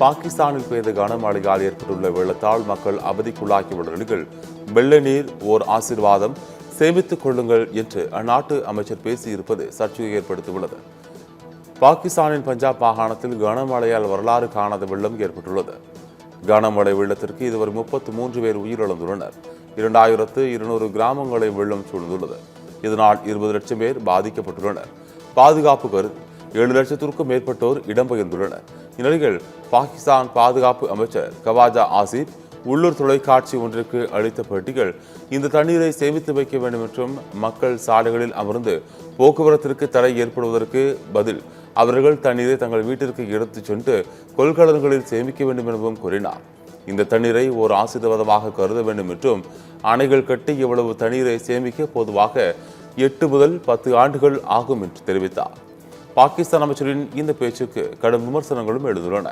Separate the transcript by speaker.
Speaker 1: பாகிஸ்தானில் பெய்த கனமழையால் ஏற்பட்டுள்ள வெள்ளத்தால் மக்கள் அவதிக்குள்ளாகியுள்ள நிலையில் வெள்ள நீர் ஓர் ஆசீர்வாதம், சேமித்துக் கொள்ளுங்கள் என்று அந்நாட்டு அமைச்சர் பேசியிருப்பது சர்ச்சையை ஏற்படுத்தியுள்ளது. பாகிஸ்தானின் பஞ்சாப் மாகாணத்தில் கனமழையால் வரலாறு காணாத வெள்ளம் ஏற்பட்டுள்ளது. கனமழை வெள்ளத்திற்கு இதுவரை 33 பேர் உயிரிழந்துள்ளனர். 2200 கிராமங்களை வெள்ளம் சூழ்ந்துள்ளது. இதனால் 20 லட்சம் பேர் பாதிக்கப்பட்டுள்ளனர். பாதுகாப்பு கருதி 7 லட்சத்திற்கும் மேற்பட்டோர் இடம்பெயர்ந்துள்ளனர். இந்நிலையில் பாகிஸ்தான் பாதுகாப்பு அமைச்சர் கவாஜா ஆசிப் உள்ளூர் தொலைக்காட்சி ஒன்றிற்கு அளித்த பேட்டிகள், இந்த தண்ணீரை சேமித்து வைக்க வேண்டும் என்றும் மக்கள் சாலைகளில் அமர்ந்து போக்குவரத்திற்கு தடை ஏற்படுவதற்கு பதில் அவர்கள் தண்ணீரை தங்கள் வீட்டிற்கு எடுத்துச் சென்று கொள்கலன்களில் சேமிக்க வேண்டும் எனவும் கூறினார். இந்த தண்ணீரை ஒரு ஆசீர்வாதமாக கருத வேண்டும் என்றும் அணைகள் கட்டி இவ்வளவு தண்ணீரை சேமிக்க பொதுவாக 8 முதல் 10 ஆண்டுகள் ஆகும் என்று தெரிவித்தார். பாகிஸ்தான் அமைச்சரின் இந்த பேச்சுக்கு கடும் விமர்சனங்களும் எழுந்துள்ளன.